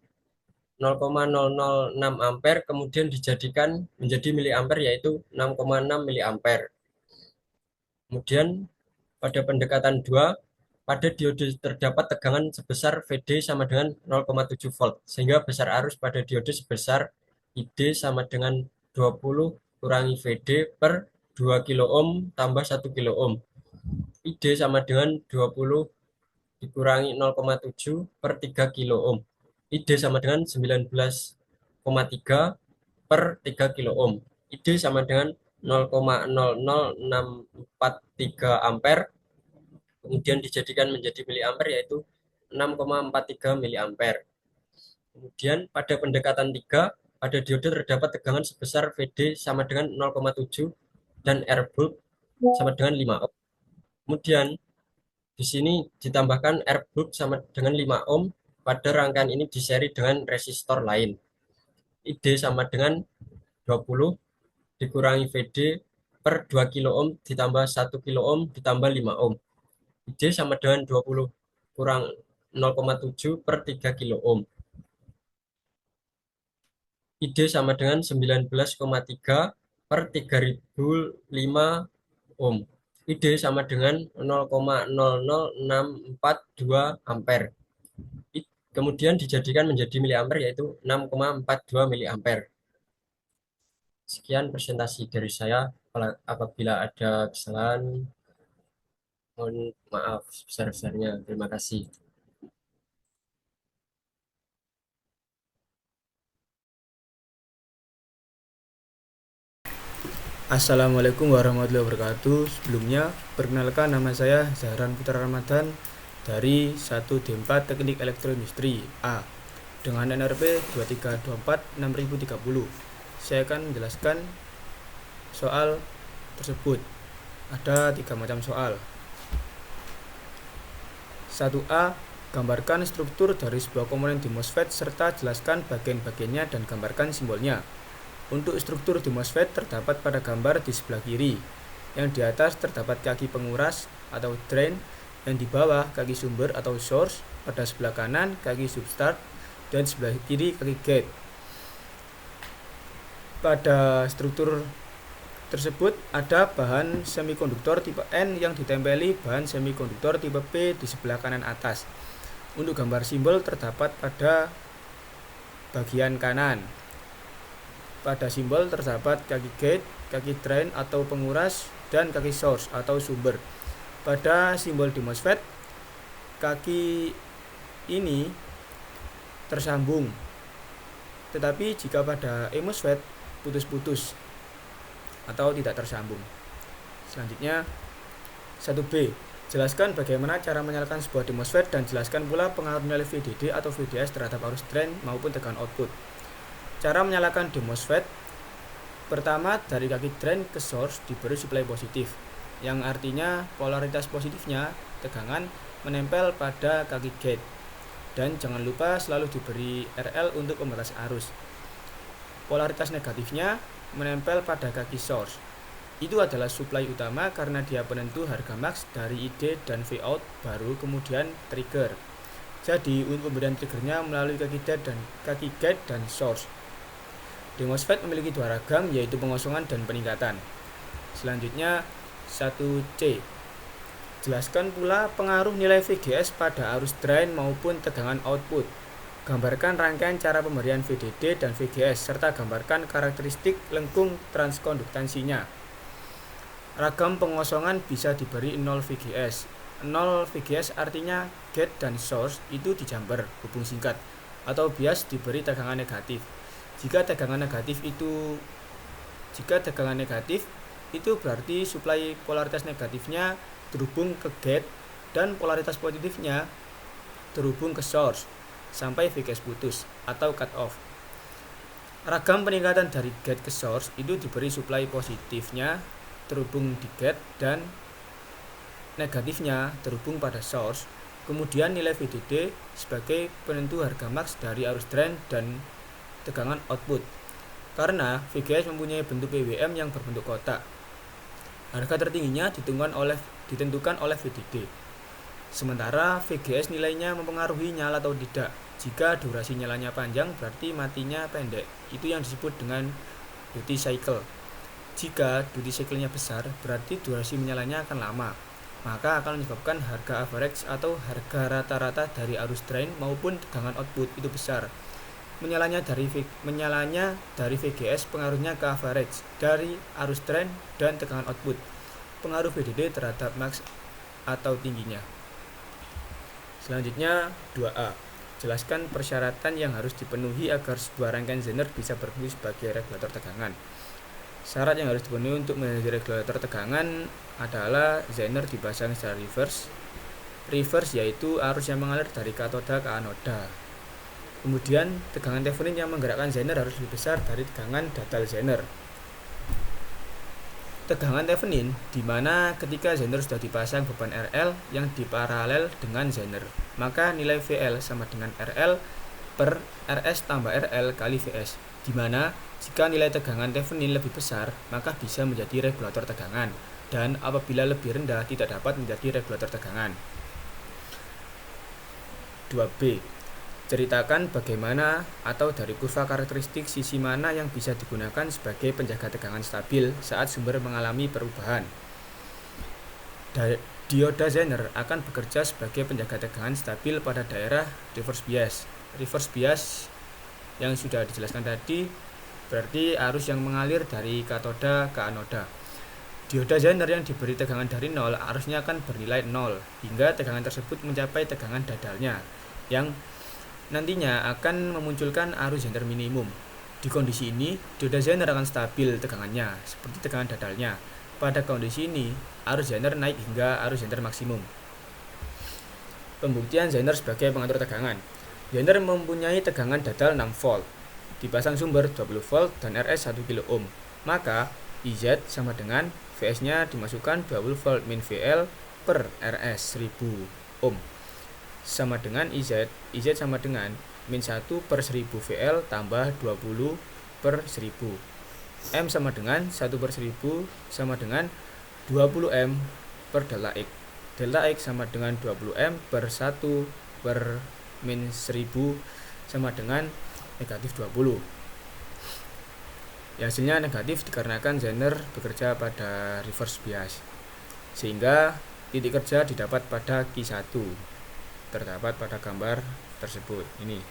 0,006 ampere kemudian dijadikan menjadi miliampere yaitu 6,6 miliampere. Kemudian pada pendekatan 2, pada diode terdapat tegangan sebesar VD sama dengan 0,7 volt sehingga besar arus pada diode sebesar ID sama dengan 20 kurangi VD per 2 kilo ohm tambah 1 kilo ohm. ID sama dengan 20 dikurangi 0,7 per 3 kilo ohm. ID sama dengan 19,3 per 3 kilo ohm. ID sama dengan 0,00643 ampere. Kemudian dijadikan menjadi miliampere yaitu 6,43 miliampere. Kemudian pada pendekatan 3, pada diode terdapat tegangan sebesar VD sama dengan 0,7 dan R bulb sama dengan 5 ohm. Kemudian di sini ditambahkan R bulb sama dengan 5 ohm pada rangkaian ini diseri dengan resistor lain. ID sama dengan 20 dikurangi VD per 2 kilo ohm ditambah 1 kilo ohm ditambah 5 ohm. ID sama dengan 20 kurang 0,7 per 3 kilo ohm. ID sama dengan 19,3 per 3005 ohm. ID sama dengan 0,00642 ampere. Kemudian dijadikan menjadi miliampere yaitu 6,42 miliampere. Sekian presentasi dari saya. Apabila ada kesalahan, mohon maaf sebesar-besarnya. Terima kasih. Assalamualaikum warahmatullahi wabarakatuh. Sebelumnya, perkenalkan nama saya Zahran Putra Ramadan dari 1D4 Teknik Elektroindustri A dengan NRP 23246030. Saya akan menjelaskan soal tersebut. Ada 3 macam soal. 1A, Gambarkan struktur dari sebuah komponen di MOSFET serta jelaskan bagian-bagiannya dan gambarkan simbolnya. Untuk struktur di MOSFET terdapat pada gambar di sebelah kiri. Yang di atas terdapat kaki penguras atau drain, yang di bawah kaki sumber atau source, pada sebelah kanan kaki substrat, dan sebelah kiri kaki gate. Pada struktur tersebut ada bahan semikonduktor tipe N yang ditempeli bahan semikonduktor tipe P di sebelah kanan atas. Untuk gambar simbol terdapat pada bagian kanan. Pada simbol terdapat kaki gate, kaki drain atau penguras, dan kaki source atau sumber. Pada simbol di MOSFET, kaki ini tersambung. Tetapi jika pada MOSFET putus-putus atau tidak tersambung. Selanjutnya 1B. Jelaskan bagaimana cara menyalakan sebuah MOSFET dan jelaskan pula pengaruh nilai VDD atau VDS terhadap arus drain maupun tegangan output. Cara menyalakan MOSFET. Pertama, dari kaki drain ke source diberi suplai positif, yang artinya polaritas positifnya tegangan menempel pada kaki gate. Dan jangan lupa selalu diberi RL untuk pembatas arus. Polaritas negatifnya menempel pada kaki source. Itu adalah suplai utama karena dia penentu harga max dari ID dan Vout baru kemudian trigger. Jadi untuk pemberian triggernya melalui kaki gate dan source. MOSFET memiliki dua ragam, yaitu pengosongan dan peningkatan. Selanjutnya 1C. Jelaskan pula pengaruh nilai VGS pada arus drain maupun tegangan output. Gambarkan rangkaian cara pemberian VDD dan VGS serta gambarkan karakteristik lengkung transkonduktansinya. Ragam pengosongan bisa diberi 0 VGS. 0 VGS artinya gate dan source itu dijamper hubung singkat atau bias diberi tegangan negatif. Jika tegangan negatif itu berarti suplai polaritas negatifnya terhubung ke gate dan polaritas positifnya terhubung ke source sampai VGS putus atau cut off. Ragam peningkatan dari gate ke source itu diberi suplai positifnya terhubung di gate dan negatifnya terhubung pada source. Kemudian nilai VDD sebagai penentu harga max dari arus drain dan tegangan output. Karena VGS mempunyai bentuk PWM yang berbentuk kotak. Harga tertingginya ditentukan oleh VDD. Sementara VGS nilainya mempengaruhi nyala atau tidak. Jika durasi nyalanya panjang berarti matinya pendek. Itu yang disebut dengan duty cycle. Jika duty cycle-nya besar, berarti durasi menyalanya akan lama. Maka akan menyebabkan harga average atau harga rata-rata dari arus drain maupun tegangan output itu besar. Menyalanya dari VGS pengaruhnya ke average dari arus drain dan tegangan output. Pengaruh VDD terhadap max atau tingginya. Selanjutnya 2A. Jelaskan persyaratan yang harus dipenuhi agar sebuah rangkaian Zener bisa berfungsi sebagai regulator tegangan. Syarat yang harus dipenuhi untuk menjadi regulator tegangan adalah Zener dipasang secara reverse. Reverse yaitu arus yang mengalir dari katoda ke anoda. Kemudian tegangan Thevenin yang menggerakkan Zener harus lebih besar dari tegangan datal Zener. Tegangan Thevenin di mana ketika Zener sudah dipasang beban RL yang diparalel dengan Zener, maka nilai VL sama dengan RL per RS tambah RL kali VS, di mana jika nilai tegangan Thevenin lebih besar, maka bisa menjadi regulator tegangan, dan apabila lebih rendah tidak dapat menjadi regulator tegangan. 2B. Ceritakan bagaimana atau dari kurva karakteristik sisi mana yang bisa digunakan sebagai penjaga tegangan stabil saat sumber mengalami perubahan. Dioda Zener akan bekerja sebagai penjaga tegangan stabil pada daerah reverse bias. Reverse bias yang sudah dijelaskan tadi berarti arus yang mengalir dari katoda ke anoda. Dioda Zener yang diberi tegangan dari 0 arusnya akan bernilai 0 hingga tegangan tersebut mencapai tegangan dadalnya yang nantinya akan memunculkan arus Zener minimum. Di kondisi ini, dioda Zener akan stabil tegangannya seperti tegangan dadalnya. Pada kondisi ini, arus Zener naik hingga arus Zener maksimum. Pembuktian Zener sebagai pengatur tegangan. Zener mempunyai tegangan dadal 6 volt, dipasang sumber 20 volt dan RS 1 kilo ohm. Maka IZ sama dengan VS-nya dimasukkan 20 volt min VL per RS 1000 ohm. sama dengan IZ. IZ sama dengan min 1 per 1000 VL tambah 20 per 1000. M sama dengan 1 per 1000 sama dengan 20M per delta X. Delta X sama dengan 20M per 1 per min 1000 sama dengan negatif 20. Ya, hasilnya negatif dikarenakan Zener bekerja pada reverse bias, sehingga titik kerja didapat pada Q1, terdapat pada gambar tersebut ini.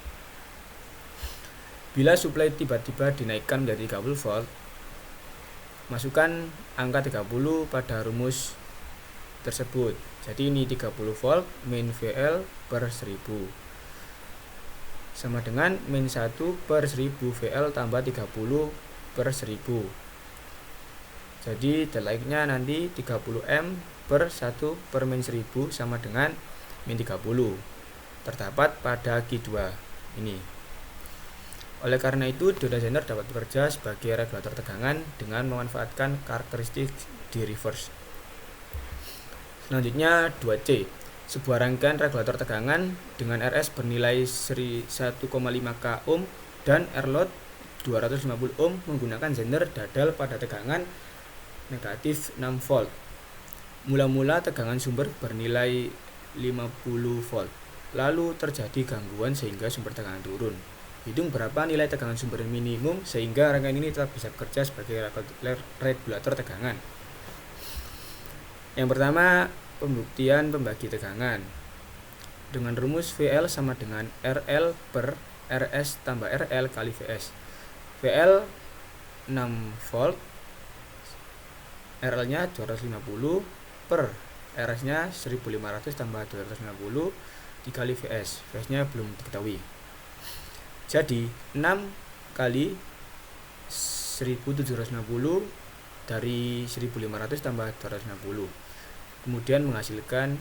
Bila suplai tiba-tiba dinaikkan menjadi 30 volt, masukkan angka 30 pada rumus tersebut. Jadi ini 30 volt min VL per 1000 sama dengan min 1 per 1000 VL tambah 30 per 1000. Jadi delta X-nya nanti 30M per 1 per min 1000 sama dengan min 30, terdapat pada Q2 ini. Oleh karena itu, dioda Zener dapat bekerja sebagai regulator tegangan dengan memanfaatkan karakteristik di reverse. Selanjutnya 2C, sebuah rangkaian regulator tegangan dengan RS bernilai 1,5 k ohm dan R-load 250 ohm menggunakan Zener dadal pada tegangan negatif 6 volt. Mula-mula tegangan sumber bernilai 50 volt, lalu terjadi gangguan sehingga sumber tegangan turun. Hitung berapa nilai tegangan sumber minimum sehingga rangkaian ini tetap bisa bekerja sebagai regulator tegangan. Yang pertama, pembuktian pembagi tegangan dengan rumus VL sama dengan RL per RS tambah RL kali VS. VL 6 volt, RL nya 250 per RS nya 1500 tambah 250 dikali VS. VS nya belum diketahui. Jadi 6 kali 1750 dari 1500 tambah 250, kemudian menghasilkan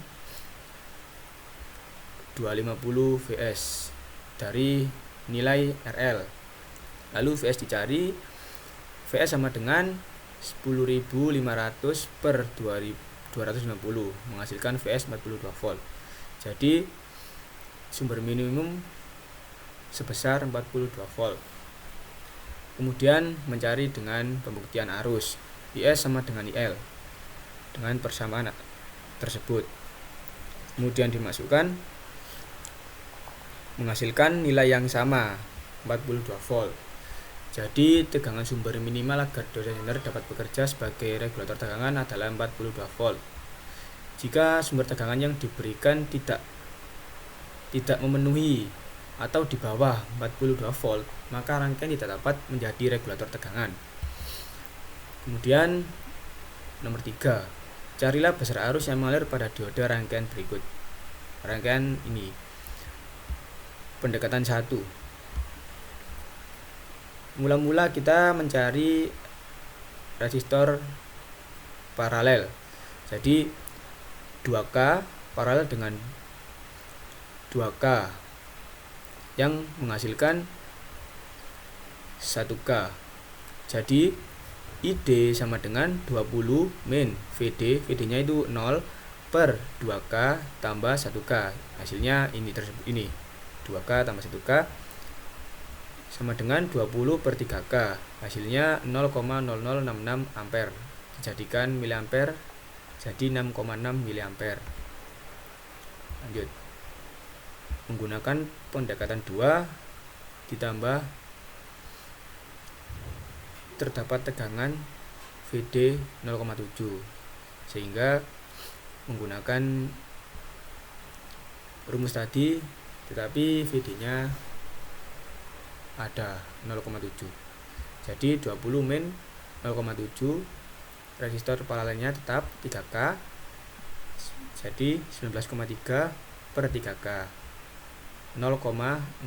250 VS dari nilai RL. Lalu VS dicari, VS sama dengan 10.500 per 250 menghasilkan VS 42 volt. Jadi sumber minimum sebesar 42 volt. Kemudian mencari dengan pembuktian arus, IS sama dengan IL dengan persamaan tersebut. Kemudian dimasukkan menghasilkan nilai yang sama 42 volt. Jadi tegangan sumber minimal agar dioda Zener dapat bekerja sebagai regulator tegangan adalah 42 volt. Jika sumber tegangan yang diberikan tidak memenuhi atau di bawah 42 volt, maka rangkaian tidak dapat menjadi regulator tegangan. Kemudian nomor 3, carilah besar arus yang mengalir pada dioda rangkaian berikut. Rangkaian ini pendekatan 1. Mula-mula kita mencari resistor paralel. Jadi 2K paralel dengan 2K yang menghasilkan 1K. Jadi ID sama dengan 20 min VD. VD-nya itu 0 per 2K tambah 1K. Hasilnya ini 2K tambah 1K sama dengan 20 per 3K. Hasilnya 0,0066 ampere. Dijadikan miliampere jadi 6,6 miliampere. Lanjut. Menggunakan pendekatan 2 ditambah terdapat tegangan VD 0,7, sehingga menggunakan rumus tadi tetapi VD nya ada 0,7. Jadi 20 min 0,7, resistor paralelnya tetap 3K. Jadi 19,3 per 3K 0,004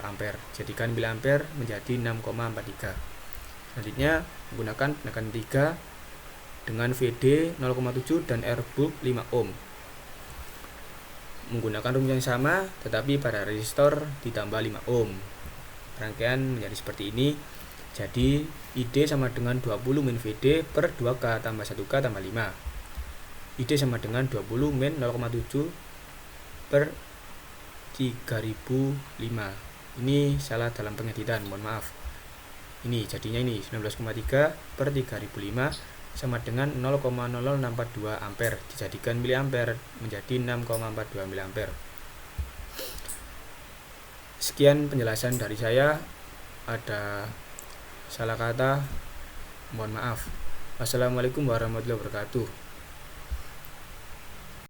ampere. Jadikan miliampere menjadi 6,43. Selanjutnya menggunakan penekanan 3 dengan VD 0,7 dan R bulk 5 ohm. Menggunakan rumus yang sama tetapi pada resistor ditambah 5 ohm. Rangkaian menjadi seperti ini. Jadi ID sama dengan 20 min VD per 2K tambah 1K tambah 5. ID sama dengan 20 min 0,7 per 3005. Ini salah dalam pengeditan, mohon maaf. Ini jadinya ini 19,3 per 3005 sama dengan 0,00642 ampere. Dijadikan miliampere menjadi 6,42 miliampere. Sekian penjelasan dari saya. Ada salah kata, mohon maaf. Wassalamualaikum warahmatullahi wabarakatuh.